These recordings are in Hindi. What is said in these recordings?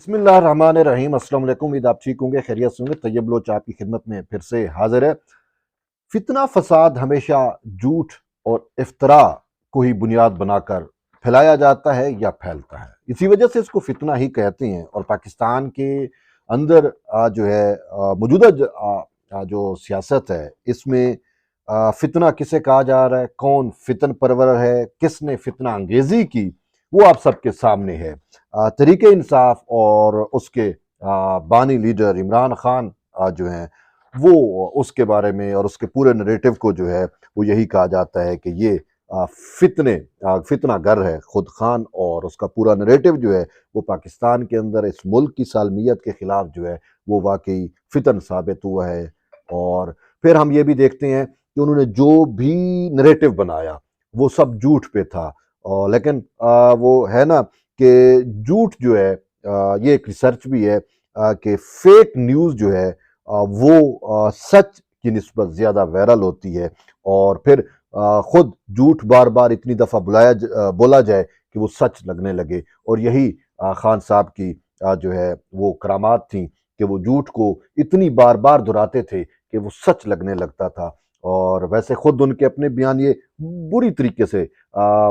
बिस्मिल्लाहिर्रहमानिर्रहीम। अस्सलाम वालेकुम। उम्मीद आप ठीक होंगे, खैरियत से होंगे। तैयब लोच आपकी खिदमत में फिर से हाजिर है। फितना फसाद हमेशा झूठ और इफ्तरा को ही बुनियाद बनाकर फैलाया जाता है या फैलता है। इसी वजह से इसको फितना ही कहते हैं। और पाकिस्तान के अंदर जो है मौजूदा जो सियासत है, इसमें फितना किसे कहा जा रहा है, कौन फितन परवर है, किसने फितना अंगेजी की, वो आप सबके सामने है। तरीके इंसाफ और उसके बानी लीडर इमरान खान जो हैं, वो उसके बारे में और उसके पूरे नरेटिव को जो है वो यही कहा जाता है कि ये फितने फितना गर है खुद खान। और उसका पूरा नरेटिव जो है वो पाकिस्तान के अंदर इस मुल्क की सालमियत के खिलाफ जो है वो वाकई फितन साबित हुआ है। और फिर हम ये भी देखते हैं कि उन्होंने जो भी नरेटिव बनाया वो सब झूठ पे था। और लेकिन वो है ना कि झूठ जो है, ये एक रिसर्च भी है कि फेक न्यूज़ जो है वो सच की निस्बत ज़्यादा वायरल होती है। और फिर खुद झूठ बार बार इतनी दफ़ा बोला जाए कि वो सच लगने लगे। और यही खान साहब की जो है वो करामात थी कि वो झूठ को इतनी बार बार दोहराते थे कि वो सच लगने लगता था। और वैसे खुद उनके अपने बयान ये बुरी तरीके से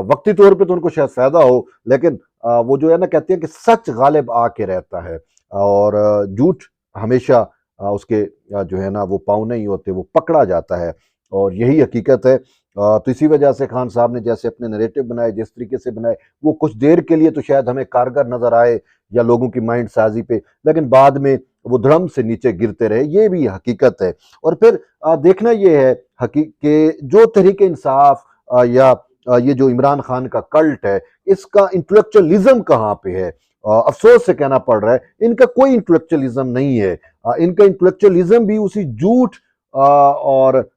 वक्ती तौर पे तो उनको शायद फ़ायदा हो, लेकिन वो जो है ना कहते हैं कि सच गालिब आके रहता है। और झूठ हमेशा उसके जो है ना वो पाँव नहीं होते, वो पकड़ा जाता है। और यही हकीकत है। तो इसी वजह से खान साहब ने जैसे अपने नरेटिव बनाए, जिस तरीके से बनाए, वो कुछ देर के लिए तो शायद हमें कारगर नजर आए या लोगों की माइंड साजी पे, लेकिन बाद में वो धड़म से नीचे गिरते रहे। ये भी हकीकत है। और फिर देखना ये है कि जो तहरीक इंसाफ या ये जो इमरान खान का कल्ट है, इसका इंटेलेक्चुअलिज्म कहाँ पे है। अफसोस से कहना पड़ रहा है, इनका कोई इंटेलेक्चुअलिज्म नहीं है। इनका इंटेलेक्चुअलिज्म भी उसी झूठ और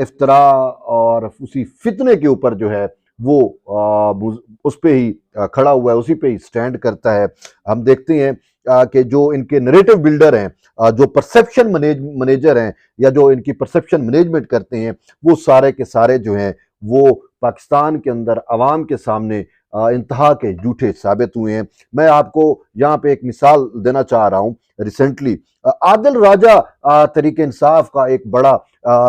इफ्तरा और उसी फितने के ऊपर जो है वो उस पे ही खड़ा हुआ है, उसी पे ही स्टैंड करता है। हम देखते हैं कि जो इनके नरेटिव बिल्डर हैं, जो परसेप्शन मैनेजर हैं या जो इनकी परसेप्शन मैनेजमेंट करते हैं, वो सारे के सारे जो हैं वो पाकिस्तान के अंदर अवाम के सामने इंतहा के झूठे साबित हुए हैं। मैं आपको यहाँ पे एक मिसाल देना चाह रहा हूँ। रिसेंटली आदिल राजा तरीके इंसाफ का एक बड़ा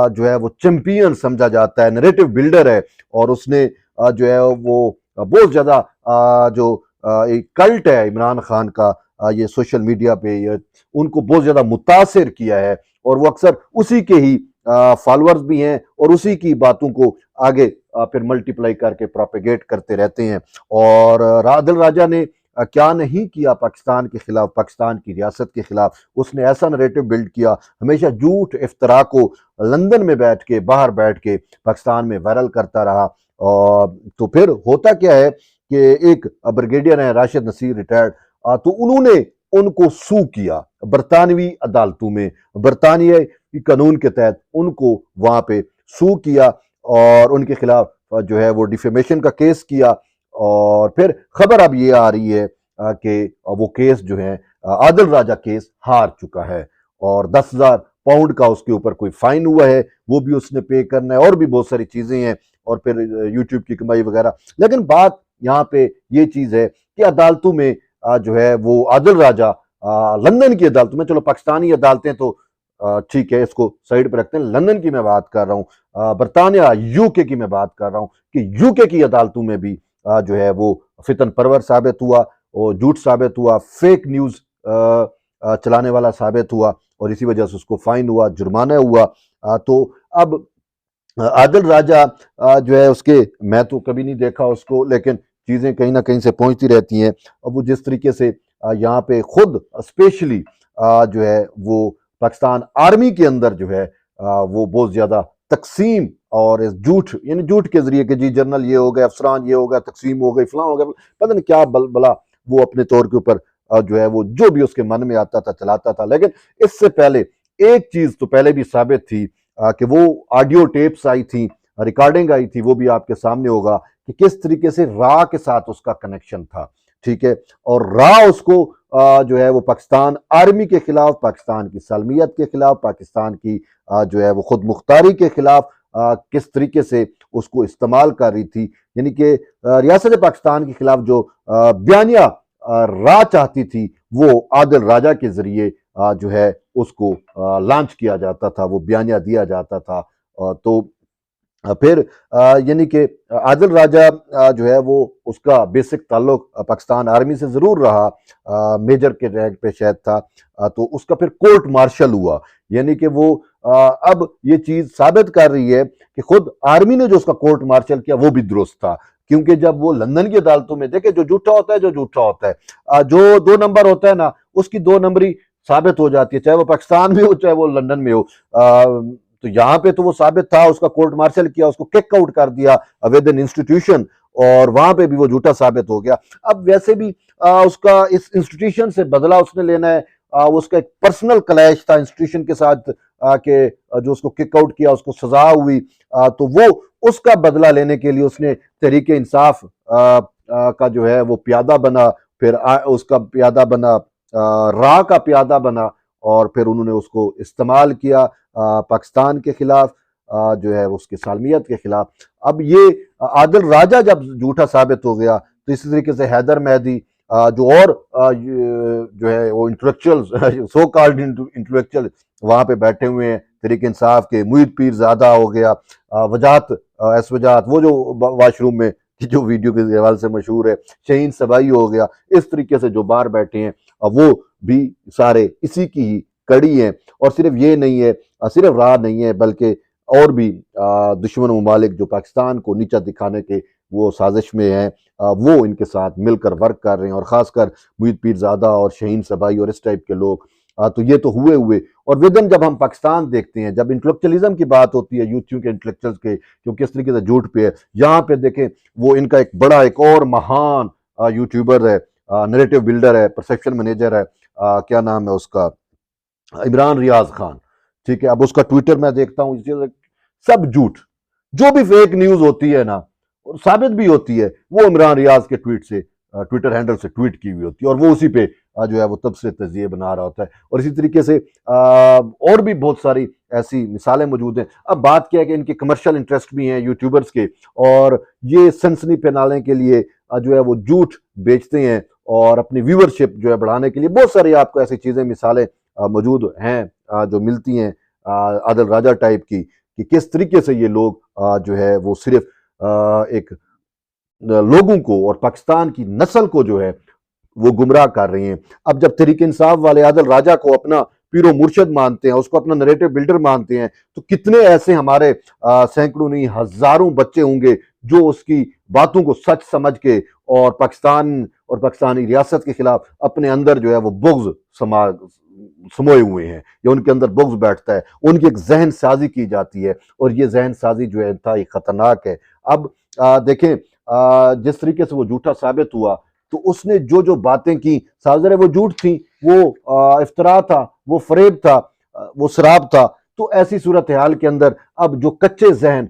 जो है वो चैंपियन समझा जाता है, नरेटिव बिल्डर है। और उसने जो है वो बहुत ज्यादा जो एक कल्ट है इमरान खान का, ये सोशल मीडिया पे ये उनको बहुत ज्यादा मुतासिर किया है। और वो अक्सर उसी के ही फॉलोअर्स भी हैं और उसी की बातों को आगे फिर मल्टीप्लाई करके प्रोपेगेट करते रहते हैं। और आदिल राजा ने क्या नहीं किया पाकिस्तान के खिलाफ, पाकिस्तान की रियासत के खिलाफ। उसने ऐसा नरेटिव बिल्ड किया, हमेशा झूठ इफ्तरा को लंदन में बैठ के, बाहर बैठ के पाकिस्तान में वायरल करता रहा। और तो फिर होता क्या है कि एक ब्रिगेडियर है राशिद नसीर रिटायर्ड, तो उन्होंने उनको सू किया बरतानवी अदालतों में, बरतानिया कानून के तहत उनको वहां पे सू किया और उनके खिलाफ जो है वो डिफेमेशन का केस किया। और फिर खबर अब ये आ रही है कि वो केस जो है आदिल राजा केस हार चुका है और 10,000 पाउंड का उसके ऊपर कोई फाइन हुआ है, वो भी उसने पे करना है और भी बहुत सारी चीजें हैं। और फिर यूट्यूब की कमाई वगैरह। लेकिन बात यहाँ पे ये चीज है कि अदालतों में जो है वो आदिल राजा लंदन की अदालतों में, चलो पाकिस्तानी अदालतें तो ठीक है, इसको साइड पर रखते हैं, लंदन की मैं बात कर रहा हूँ, बरतानिया यूके की मैं बात कर रहा हूँ कि यूके की अदालतों में भी जो है वो फितन परवर साबित हुआ और झूठ साबित हुआ, फेक न्यूज चलाने वाला साबित हुआ और इसी वजह से उसको फाइन हुआ, जुर्माना हुआ। तो अब आदिल राजा जो है उसके, मैं तो कभी नहीं देखा उसको, लेकिन चीजें कहीं ना कहीं से पहुंचती रहती हैं। अब वो जिस तरीके से यहाँ पे खुद स्पेशली जो है वो पाकिस्तान आर्मी के अंदर जो है वो बहुत ज्यादा तकसीम और इस झूठ, यानी झूठ के जरिए कि जी जनरल ये हो गया, अफसरान ये हो गया, तकसीम हो गई, फलां हो गया, पता नहीं क्या बला वो अपने तौर के ऊपर जो है वो जो भी उसके मन में आता था चलाता था। लेकिन इससे पहले एक चीज तो पहले भी साबित थी कि वो ऑडियो टेप्स आई थी, रिकॉर्डिंग आई थी, वो भी आपके सामने होगा कि किस तरीके से रा के साथ उसका कनेक्शन था। ठीक है। और रा उसको जो है वो पाकिस्तान आर्मी के खिलाफ, पाकिस्तान की सालमियत के खिलाफ, पाकिस्तान की जो है वो खुद मुख्तारी के खिलाफ किस तरीके से उसको इस्तेमाल कर रही थी। यानी कि रियासत पाकिस्तान के खिलाफ जो बयानिया रा चाहती थी वो आदिल राजा के जरिए जो है उसको लॉन्च किया जाता था, वो बयानिया दिया जाता था। तो फिर यानी कि आदिल राजा जो है वो उसका बेसिक ताल्लुक पाकिस्तान आर्मी से ज़रूर रहा, मेजर के रैंक पे शायद था। तो उसका फिर कोर्ट मार्शल हुआ, यानी कि वो अब ये चीज़ साबित कर रही है कि खुद आर्मी ने जो उसका कोर्ट मार्शल किया वो भी दुरुस्त था। क्योंकि जब वो लंदन की अदालतों में देखे, जो झूठा होता है, जो झूठा होता है, जो 2 नंबर होता है ना, उसकी 2 नंबरी साबित हो जाती है, चाहे वो पाकिस्तान में हो चाहे वो लंदन में हो। तो यहाँ पे तो वो साबित था, उसका कोर्ट मार्शल किया, उसको किक आउट कर दिया विद एन इंस्टीट्यूशन, और वहां पे भी वो झूठा साबित हो गया। अब वैसे भी उसका इस इंस्टीट्यूशन से बदला उसने लेना है। उसका एक पर्सनल क्लैश था इंस्टीट्यूशन के साथ, के जो उसको किक आउट किया उसको सजा हुई। तो वो उसका बदला लेने के लिए उसने तहरीक इंसाफ का जो है वो प्यादा बना, फिर उसका प्यादा बना, रा का प्यादा बना, और फिर उन्होंने उसको इस्तेमाल किया पाकिस्तान के खिलाफ, जो है उसकी सालमियत के खिलाफ। अब ये आदिल राजा जब झूठा साबित हो गया, तो इसी तरीके से हैदर मेहदी, जो और जो है वो इंटेलेक्चुअल सो कॉल्ड इंटेलेक्चुअल वहां पे बैठे हुए हैं तहरीक इंसाफ के, मुईद पीरजादा हो गया, वजात एस वजात, वो जो वॉशरूम में की जो वीडियो के हवाले से मशहूर है, शहीन सबाई हो गया, इस तरीके से जो बाहर बैठे हैं वो भी सारे इसी की ही कड़ी हैं। और सिर्फ ये नहीं है, सिर्फ राह नहीं है, बल्कि और भी दुश्मन ममालिक जो पाकिस्तान को नीचा दिखाने के वो साजिश में हैं, वो इनके साथ मिलकर वर्क कर रहे हैं, और ख़ासकर मुईद पीरजादा और शहीन सबाई और इस टाइप के लोग। तो ये तो हुए और विदन जब हम पाकिस्तान देखते हैं, जब इंटेलेक्चुअलिज्म की बात होती है, यूट्यूब के इंटेलेक्चुअल्स के जो किस तरीके से झूठ पे है, यहाँ पे देखें वो इनका एक बड़ा एक और महान यूट्यूबर है, नरेटिव बिल्डर है, परसेप्शन मैनेजर है, क्या नाम है उसका, इमरान रियाज खान। ठीक है, अब उसका ट्विटर मैं देखता हूँ, सब झूठ, जो भी फेक न्यूज होती है ना, और साबित भी होती है, वो इमरान रियाज के ट्वीट से, ट्विटर हैंडल से ट्वीट की हुई होती है, और वो उसी पे जो है वो तब से तजिए बना रहा होता है। और इसी तरीके से और भी बहुत सारी ऐसी मिसालें मौजूद हैं। अब बात क्या है कि इनके कमर्शियल इंटरेस्ट भी हैं यूट्यूबर्स के, और ये सनसनी फैलाने के लिए जो है वो झूठ बेचते हैं, और अपनी व्यूअरशिप जो है बढ़ाने के लिए बहुत सारी आपको ऐसी चीजें मिसालें मौजूद हैं जो मिलती हैं आदिल राजा टाइप की, कि किस तरीके से ये लोग जो है वो सिर्फ एक लोगों को और पाकिस्तान की नस्ल को जो है वो गुमराह कर रही हैं। अब जब तहरीक इंसाफ वाले आदिल राजा को अपना पीरो मुर्शद मानते हैं, उसको अपना नरेटिव बिल्डर मानते हैं, तो कितने ऐसे हमारे सैकड़ों नहीं हजारों बच्चे होंगे जो उसकी बातों को सच समझ के और पाकिस्तान और पाकिस्तानी रियासत के खिलाफ अपने अंदर जो है वो बुग़्ज़ समोए हुए हैं, या उनके अंदर बुग़्ज़ बैठता है, उनकी एक जहन साजी की जाती है, और ये जहन साजी जो है इंतहाई खतरनाक है। अब देखें जिस तरीके से वो झूठा साबित हुआ, तो उसने जो जो बातें की, साजर है वो झूठ थी, वो इफ्तरा था, वो फरेब था, वो शराब था। तो ऐसी सूरत हाल के अंदर अब जो कच्चे जहन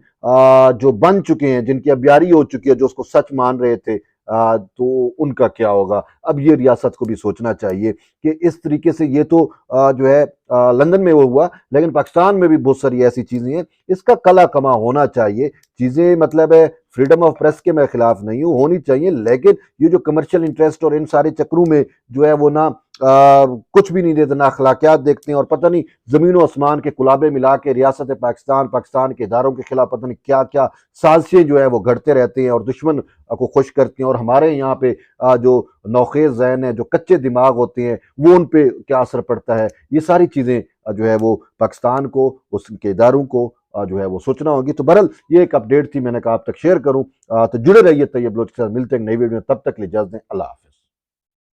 जो बन चुके हैं, जिनकी अबियारी हो चुकी है, जो उसको सच मान रहे थे, तो उनका क्या होगा। अब ये रियासत को भी सोचना चाहिए कि इस तरीके से ये तो जो है लंदन में वो हुआ, लेकिन पाकिस्तान में भी बहुत सारी ऐसी चीजें हैं, इसका कला कमा होना चाहिए। चीजें मतलब है फ्रीडम ऑफ प्रेस के मैं खिलाफ नहीं हूँ, होनी चाहिए, लेकिन ये जो कमर्शियल इंटरेस्ट और इन सारे चक्रों में जो है वो ना कुछ भी नहीं देते, ना अखलाकियात देखते हैं, और पता नहीं जमीन और आसमान के कुलाबे मिला के रियासत पाकिस्तान, पाकिस्तान के इदारों के खिलाफ पता नहीं क्या क्या साजिशें जो है वो घड़ते रहते हैं, और दुश्मन को खुश करते हैं। और हमारे यहाँ पे जो नौखेज जहन है, जो कच्चे दिमाग होते हैं, वो उन पे क्या असर पड़ता है, ये सारी चीज़ें जो है वो पाकिस्तान को, उसके इदारों को जो है वो सोचना होगी। तो बहरहाल ये एक अपडेट थी, मैंने कहा आप तक शेयर करूं। तो जुड़े रहिए तैयब बलोच के साथ, मिलते हैं नई वीडियो में, तब तक ले इजाज़त दें, अल्लाह हाफ़िज़।